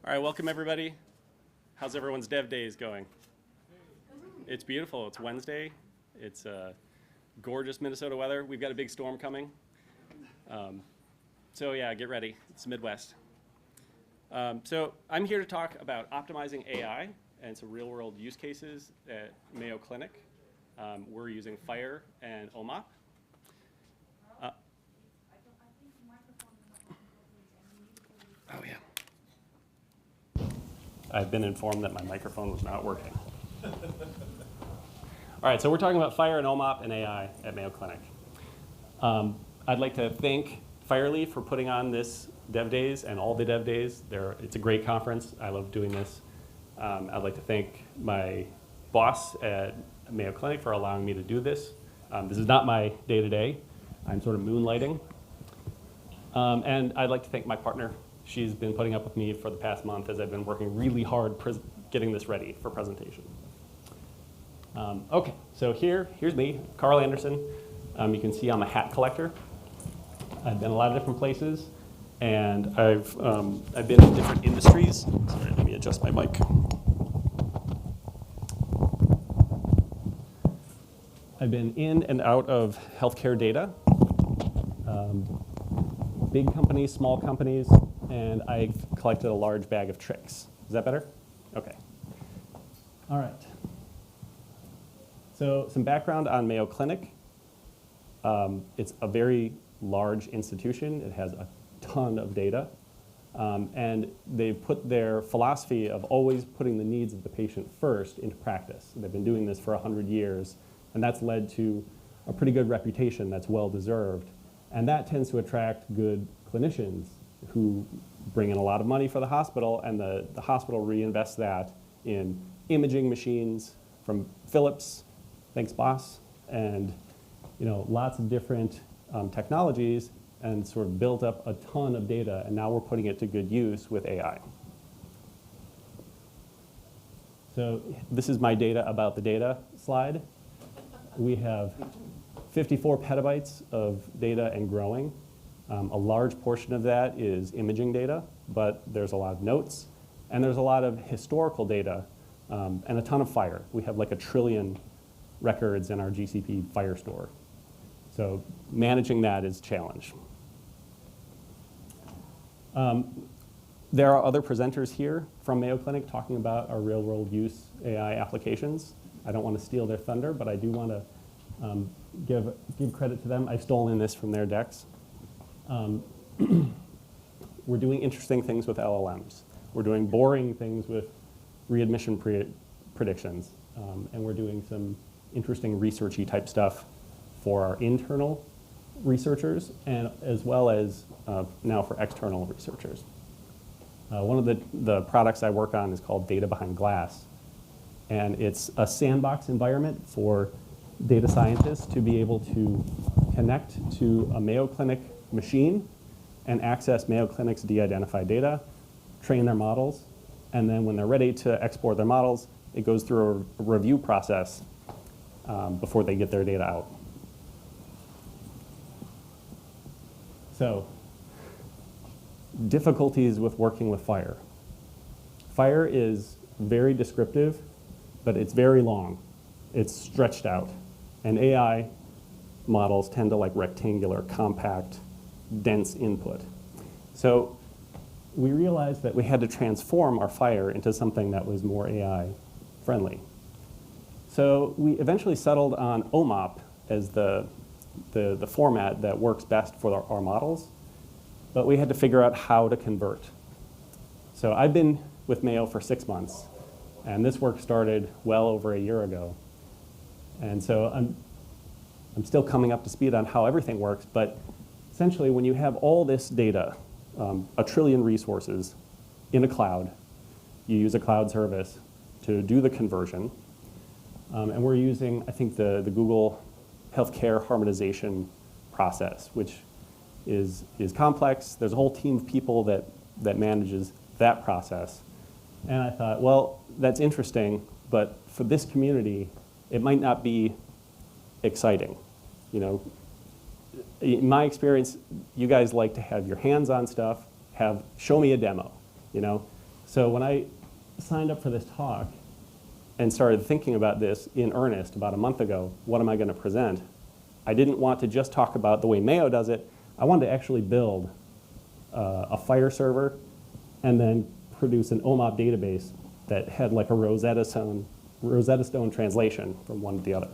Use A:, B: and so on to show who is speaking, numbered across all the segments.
A: All right, welcome everybody. How's everyone's Dev Days going? It's beautiful. It's Wednesday. It's gorgeous Minnesota weather. We've got a big storm coming. So yeah, get ready. It's the Midwest. So I'm here to talk about optimizing AI and some real-world use cases at Mayo Clinic. We're using FHIR and OMOP. Oh yeah. I've been informed that my microphone was not working. All right, so we're talking about FHIR and OMOP and AI at Mayo Clinic. I'd like to thank FHIR for putting on this Dev Days and all the Dev Days. It's a great conference. I love doing this. I'd like to thank my boss at Mayo Clinic for allowing me to do this. This is not my day-to-day. I'm sort of moonlighting. And I'd like to thank my partner. She's been putting up with me for the past month as I've been working really hard getting this ready for presentation. Okay, so here's me, Carl Anderson. You can see I'm a hat collector. I've been a lot of different places, and I've been in different industries. Sorry, let me adjust my mic. I've been in and out of healthcare data, big companies, small companies, and I've collected a large bag of tricks. Is that better? Okay. All right. So some background on Mayo Clinic. It's a very large institution. It has a ton of data. And they've put their philosophy of always putting the needs of the patient first into practice. They've been doing this for 100 years, and that's led to a pretty good reputation that's well-deserved. And that tends to attract good clinicians who bring in a lot of money for the hospital, and the hospital reinvests that in imaging machines from Philips, thanks boss, and lots of different technologies, and sort of built up a ton of data, and now we're putting it to good use with AI. So this is my data about the data slide. We have 54 petabytes of data and growing. A large portion of that is imaging data, but there's a lot of notes, and there's a lot of historical data, and a ton of FHIR. We have like 1 trillion records in our GCP FHIR store. So managing that is a challenge. There are other presenters here from Mayo Clinic talking about our real-world use AI applications. I don't want to steal their thunder, but I do want to give credit to them. I've stolen this from their decks. We're doing interesting things with LLMs. We're doing boring things with readmission predictions. And we're doing some interesting researchy type stuff for our internal researchers, and as well as now for external researchers. One of the products I work on is called Data Behind Glass. And it's a sandbox environment for data scientists to be able to connect to a Mayo Clinic machine and access Mayo Clinic's de-identified data, train their models, and then when they're ready to export their models, it goes through a review process before they get their data out. So, difficulties with working with FHIR. FHIR is very descriptive, but it's very long. It's stretched out. And AI models tend to like rectangular, compact, dense input. So we realized that we had to transform our FHIR into something that was more AI friendly. So we eventually settled on OMOP as the format that works best for our models, but we had to figure out how to convert. So I've been with Mayo for 6 months, and this work started well over a year ago. And so I'm still coming up to speed on how everything works, but essentially when you have all this data, 1 trillion resources in a cloud, you use a cloud service to do the conversion. And we're using, I think, the Google healthcare harmonization process, which is complex. There's a whole team of people that manages that process. And I thought, well, that's interesting, but for this community, it might not be exciting. In my experience, you guys like to have your hands on stuff, show me a demo. So when I signed up for this talk and started thinking about this in earnest about a month ago, what am I going to present? I didn't want to just talk about the way Mayo does it. I wanted to actually build a FHIR server and then produce an OMOP database that had like a Rosetta Stone translation from one to the other.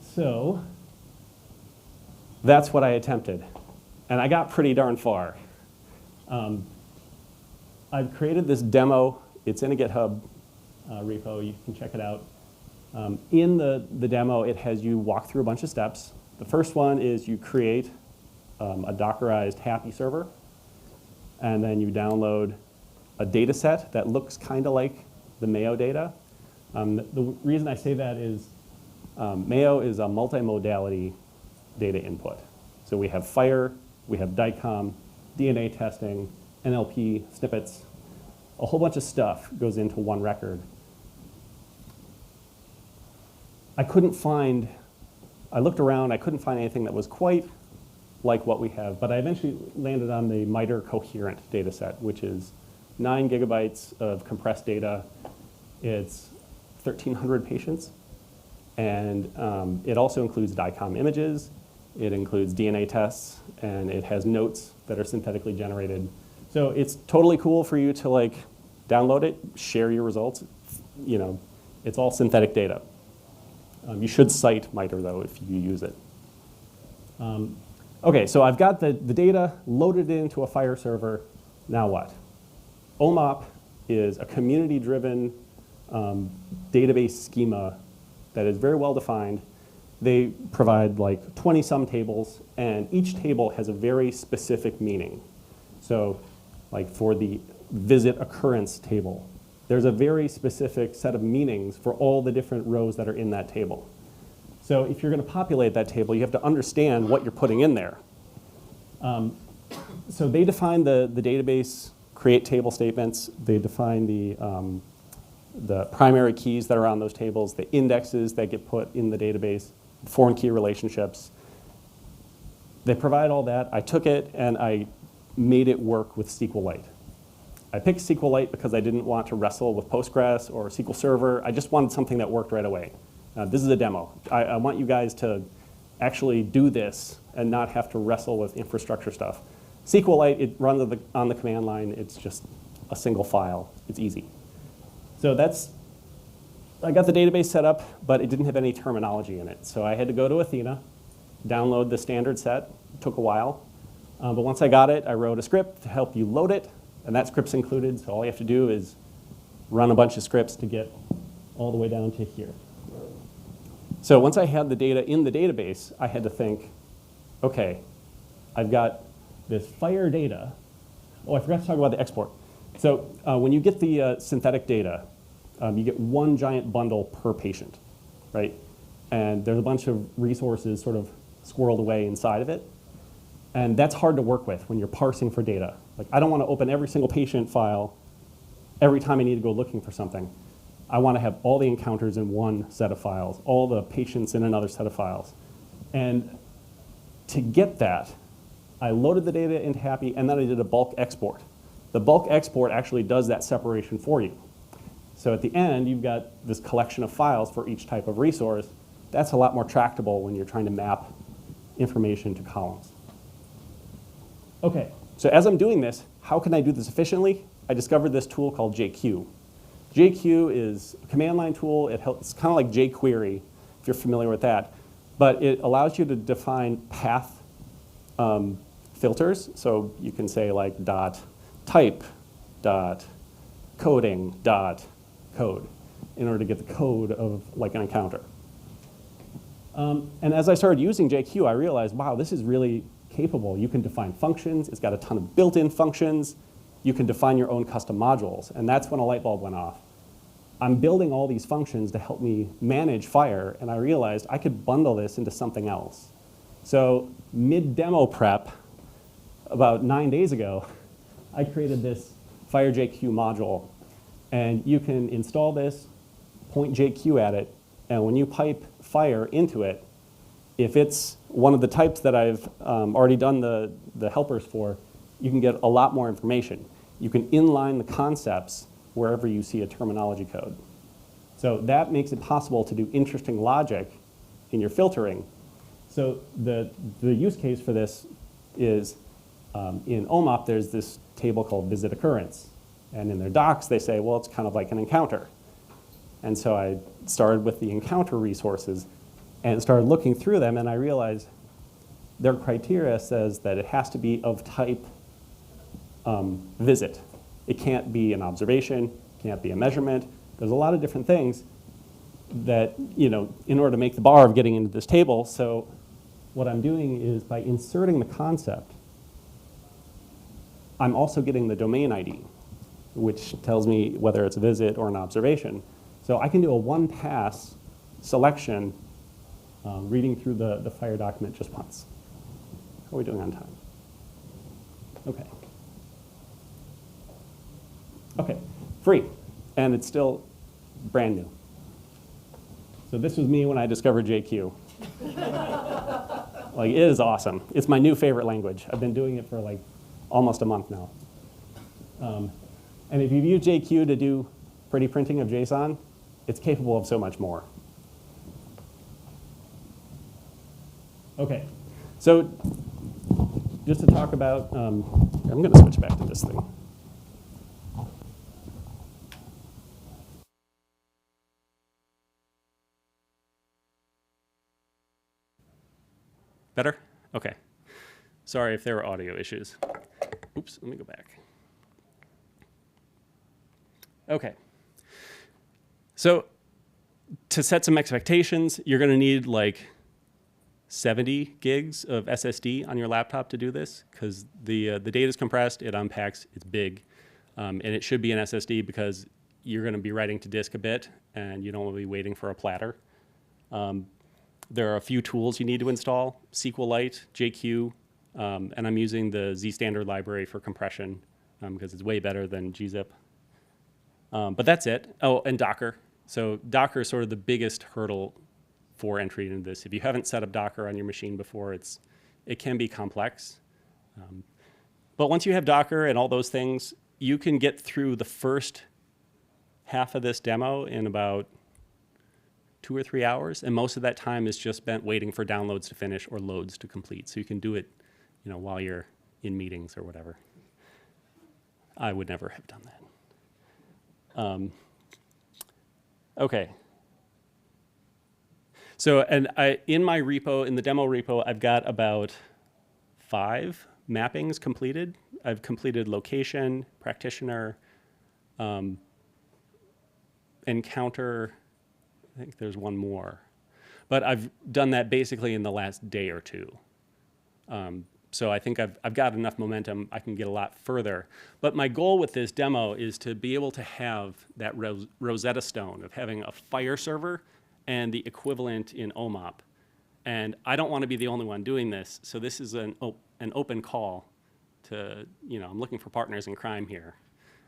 A: So that's what I attempted. And I got pretty darn far. I've created this demo. It's in a GitHub repo. You can check it out. In the demo, it has you walk through a bunch of steps. The first one is you create a Dockerized Happy server. And then you download a data set that looks kind of like the Mayo data. The reason I say that is Mayo is a multimodality data input. So we have FHIR, we have DICOM, DNA testing, NLP, snippets. A whole bunch of stuff goes into one record. I looked around, I couldn't find anything that was quite like what we have, but I eventually landed on the MITRE Coherent data set, which is 9 gigabytes of compressed data. It's 1,300 patients, and it also includes DICOM images, it includes DNA tests, and it has notes that are synthetically generated. So it's totally cool for you to like download it, share your results. You know, it's all synthetic data. You should cite MITRE though if you use it. Okay, so I've got the data loaded into a FHIR server. Now what? OMOP is a community-driven database schema that is very well defined. They provide like 20-some tables, and each table has a very specific meaning. So like for the visit occurrence table, there's a very specific set of meanings for all the different rows that are in that table. So if you're going to populate that table, you have to understand what you're putting in there. So they define the database, create table statements. They define the primary keys that are on those tables, the indexes that get put in the database, foreign key relationships. They provide all that. I took it and I made it work with SQLite. I picked SQLite because I didn't want to wrestle with Postgres or SQL Server. I just wanted something that worked right away. This is a demo. I want you guys to actually do this and not have to wrestle with infrastructure stuff. SQLite, it runs on the command line. It's just a single file. It's easy. So I got the database set up, but it didn't have any terminology in it. So I had to go to Athena, download the standard set. It took a while. But once I got it, I wrote a script to help you load it. And that script's included. So all you have to do is run a bunch of scripts to get all the way down to here. So once I had the data in the database, I had to think, OK, I've got this FHIR data. Oh, I forgot to talk about the export. So when you get the synthetic data, you get one giant bundle per patient, right? And there's a bunch of resources sort of squirreled away inside of it. And that's hard to work with when you're parsing for data. Like, I don't want to open every single patient file every time I need to go looking for something. I want to have all the encounters in one set of files, all the patients in another set of files. And to get that, I loaded the data into Happy, and then I did a bulk export. The bulk export actually does that separation for you. So at the end, you've got this collection of files for each type of resource. That's a lot more tractable when you're trying to map information to columns. OK, so as I'm doing this, how can I do this efficiently? I discovered this tool called JQ. JQ is a command line tool. It's kind of like jQuery, if you're familiar with that. But it allows you to define path filters. So you can say like .type, .coding, .code in order to get the code of like an encounter. And as I started using JQ, I realized, wow, this is really capable. You can define functions. It's got a ton of built-in functions. You can define your own custom modules. And that's when a light bulb went off. I'm building all these functions to help me manage FHIR, and I realized I could bundle this into something else. So mid-demo prep, about 9 days ago, I created this FHIR JQ module. And you can install this, point JQ at it, and when you pipe FHIR into it, if it's one of the types that I've already done the helpers for, you can get a lot more information. you can inline the concepts wherever you see a terminology code. So that makes it possible to do interesting logic in your filtering. So the use case for this is in OMOP, there's this table called visit occurrence. And in their docs, they say, well, it's kind of like an encounter. And so I started with the encounter resources and started looking through them, and I realized their criteria says that it has to be of type visit. It can't be an observation, can't be a measurement. There's a lot of different things that, in order to make the bar of getting into this table. So what I'm doing is by inserting the concept, I'm also getting the domain ID, which tells me whether it's a visit or an observation. So I can do a one-pass selection reading through the FHIR document just once. How are we doing on time? Okay. Okay, free, and it's still brand new. So this was me when I discovered JQ. Like, it is awesome. It's my new favorite language. I've been doing it for like almost a month now. And if you've used JQ to do pretty printing of JSON, it's capable of so much more. Okay, so just to talk about, I'm going to switch back to this thing. Better? Okay. Sorry if there were audio issues. Oops, let me go back. Okay. So to set some expectations, you're going to need like 70 gigs of SSD on your laptop to do this, because the data is compressed, it unpacks, it's big, and it should be an SSD because you're going to be writing to disk a bit, and you don't want to be waiting for a platter. There are a few tools you need to install: SQLite, JQ, and I'm using the Z-standard library for compression because it's way better than gzip. But that's it. Oh, and Docker. So Docker is sort of the biggest hurdle for entry into this. If you haven't set up Docker on your machine before, it can be complex. But once you have Docker and all those things, you can get through the first half of this demo in about 2 or 3 hours, and most of that time is just spent waiting for downloads to finish or loads to complete. So you can do it, while you're in meetings or whatever. I would never have done that. Okay. So, and in my repo, in the demo repo, I've got about 5 mappings completed. I've completed location, practitioner, encounter. I think there's one more. But I've done that basically in the last day or two. So I think I've got enough momentum, I can get a lot further. But my goal with this demo is to be able to have that Rosetta Stone of having a FHIR server and the equivalent in OMOP. And I don't want to be the only one doing this, so this is an open call to, I'm looking for partners in crime here.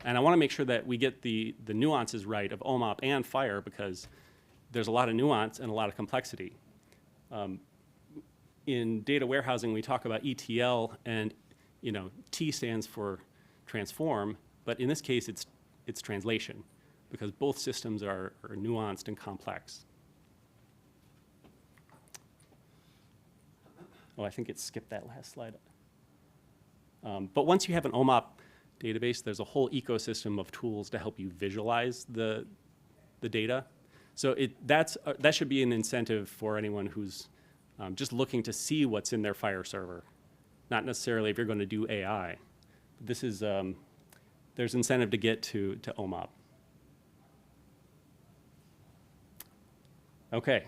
A: And I want to make sure that we get the nuances right of OMOP and FHIR, because there's a lot of nuance and a lot of complexity. In data warehousing, we talk about ETL, and T stands for transform, but in this case, it's translation, because both systems are nuanced and complex. Oh, I think it skipped that last slide. But once you have an OMOP database, there's a whole ecosystem of tools to help you visualize the data. So that should be an incentive for anyone who's just looking to see what's in their FHIR server, not necessarily if you're going to do AI. This is, there's incentive to get to OMOP. Okay,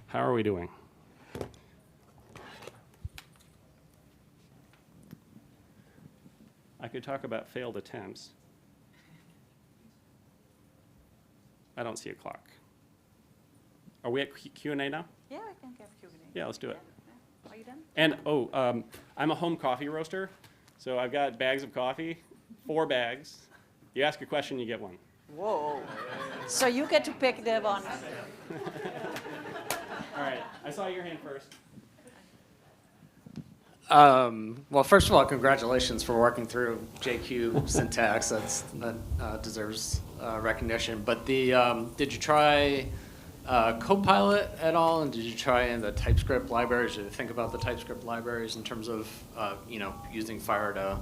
A: how are we doing? I could talk about failed attempts. I don't see a clock. Are we at Q&A now?
B: Yeah, I can have Q&A.
A: Yeah, let's do it.
B: Yeah. Are you done?
A: And, I'm a home coffee roaster, so I've got bags of coffee, 4 bags. You ask a question, you get one.
B: Whoa. So you get to pick the one.
A: All right, I saw your hand first.
C: Well, first of all, congratulations for working through JQ syntax. That deserves recognition. But did you try Copilot at all? And did you try in the TypeScript libraries? Did you think about the TypeScript libraries in terms of using FHIR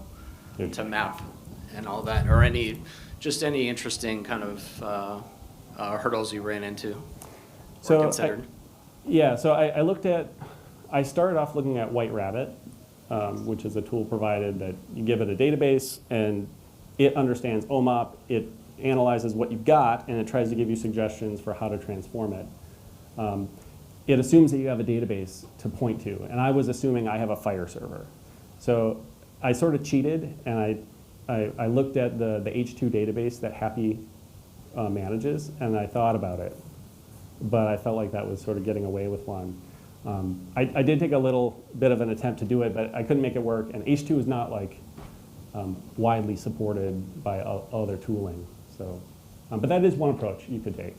C: to map and all that, or any interesting kind of hurdles you ran into or considered?
A: So I started off looking at White Rabbit, which is a tool provided that you give it a database and it understands OMOP, it analyzes what you've got, and it tries to give you suggestions for how to transform it. It assumes that you have a database to point to, and I was assuming I have a FHIR server. So I sort of cheated, and I looked at the H2 database that Happy manages, and I thought about it, but I felt like that was sort of getting away with one. I did take a little bit of an attempt to do it, but I couldn't make it work, and H2 is not like widely supported by other tooling. So, but that is one approach you could take.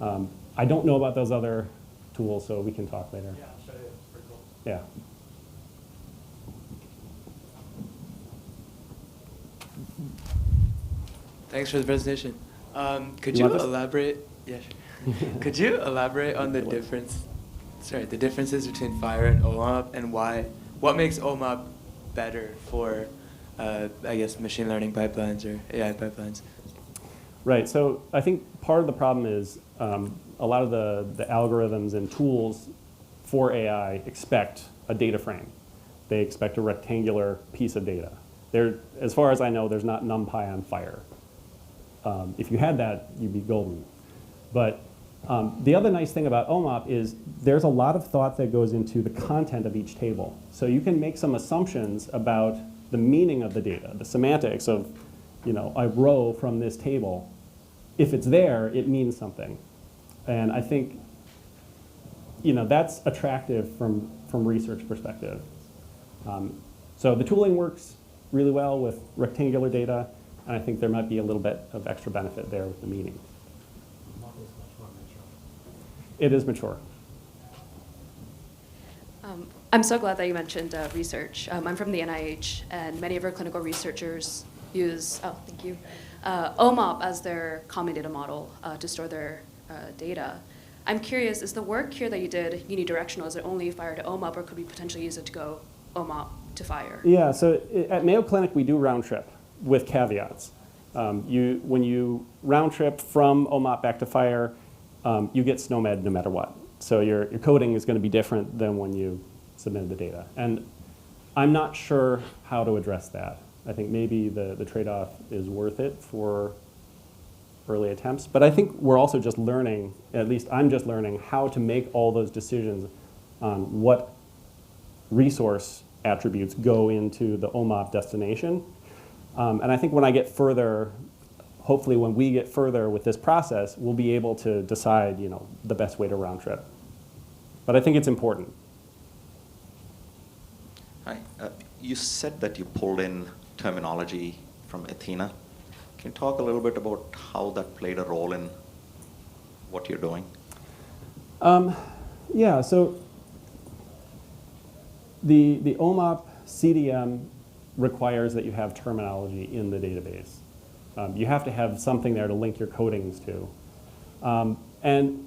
A: I don't know about those other tools, so we can talk later.
D: Yeah, I'll show you. It's pretty cool.
A: Yeah.
D: Thanks for the presentation. Could you elaborate? Yeah, sure. Could you elaborate on the differences between FHIR and OMOP, and what makes OMOP better for, I guess, machine learning pipelines or AI pipelines?
A: Right. So I think part of the problem is a lot of the algorithms and tools for AI expect a data frame. They expect a rectangular piece of data. As far as I know, there's not NumPy on FHIR. If you had that, you'd be golden. But the other nice thing about OMOP is there's a lot of thought that goes into the content of each table. So you can make some assumptions about the meaning of the data, the semantics of a row from this table. If it's there, it means something. And I think that's attractive from research perspective. So the tooling works really well with rectangular data, and I think there might be a little bit of extra benefit there with the meaning. It is mature.
E: I'm so glad that you mentioned research. I'm from the NIH, and many of our clinical researchers use, OMOP as their common data model to store their data. I'm curious, is the work here that you did unidirectional? Is it only FHIR to OMOP, or could we potentially use it to go OMOP to FHIR? Yeah,
A: so at Mayo Clinic, we do round trip with caveats. When you round trip from OMOP back to FHIR, you get SNOMED no matter what. So your coding is going to be different than when you submitted the data. And I'm not sure how to address that. I think maybe the trade-off is worth it for early attempts. But I think we're also just learning, at least I'm just learning, how to make all those decisions on what resource attributes go into the OMOP destination. And I think when I get further, hopefully when we get further with this process, we'll be able to decide the best way to round trip. But I think it's important.
F: Hi. You said that you pulled in terminology from Athena. Can you talk a little bit about how that played a role in what you're doing?
A: Yeah, so the OMOP CDM requires that you have terminology in the database. You have to have something there to link your codings to. And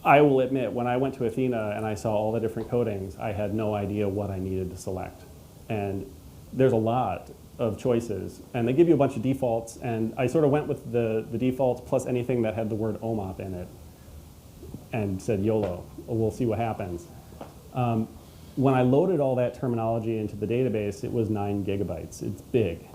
A: I will admit, when I went to Athena and I saw all the different codings, I had no idea what I needed to select. And there's a lot of choices, and they give you a bunch of defaults, and I sort of went with the defaults plus anything that had the word OMOP in it and said YOLO, we'll see what happens. When I loaded all that terminology into the database, it was 9 gigabytes. It's big.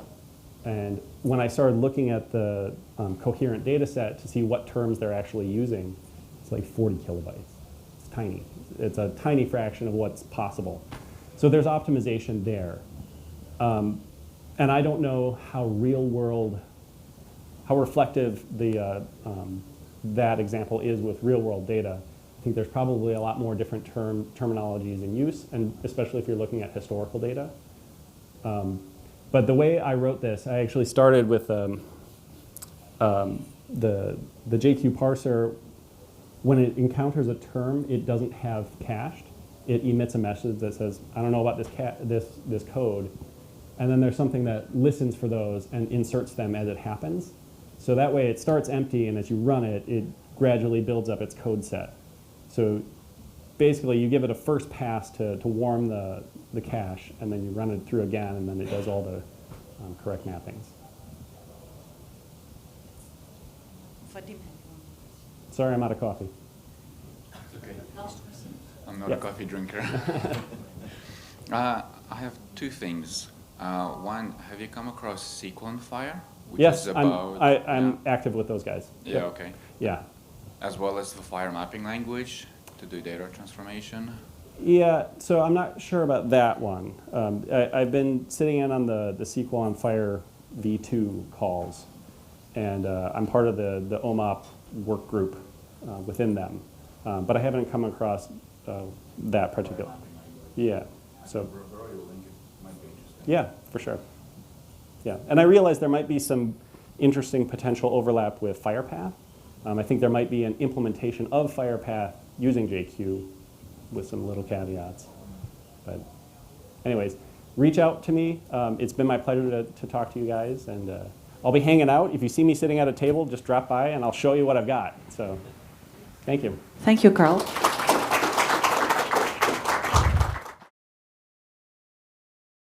A: And when I started looking at the coherent data set to see what terms they're actually using, it's like 40 kilobytes. It's tiny. It's a tiny fraction of what's possible. So there's optimization there. And I don't know how how reflective that example is with real world data. I think there's probably a lot more different terminologies in use, and especially if you're looking at historical data. But the way I wrote this, I actually started with the JQ parser. When it encounters a term it doesn't have cached, it emits a message that says, I don't know about this code. And then there's something that listens for those and inserts them as it happens. So that way it starts empty, and as you run it, it gradually builds up its code set. So basically you give it a first pass to warm the cache, and then you run it through again, and then it does all the correct mappings.
B: Vadim.
A: Sorry, I'm out of coffee.
G: Okay. I'm not
A: Yeah.
G: a coffee drinker. I have two things. One, have you come across SQL and FHIR? Which
A: Yes,
G: is about,
A: I'm active with those guys.
G: Yeah,
A: Yep.
G: okay.
A: Yeah.
G: As well as the FHIR mapping language to do data transformation.
A: Yeah, so I'm not sure about that one. I've been sitting in on the SQL and FHIR V2 calls, and I'm part of the OMOP work group within them. But I haven't come across that particular. Yeah, so. Yeah, for sure. Yeah, and I realize there might be some interesting potential overlap with FHIRPath. I think there might be an implementation of FHIRPath using JQ with some little caveats. But anyways, reach out to me. It's been my pleasure to talk to you guys, and I'll be hanging out. If you see me sitting at a table, just drop by and I'll show you what I've got. So thank you.
B: Thank you, Carl.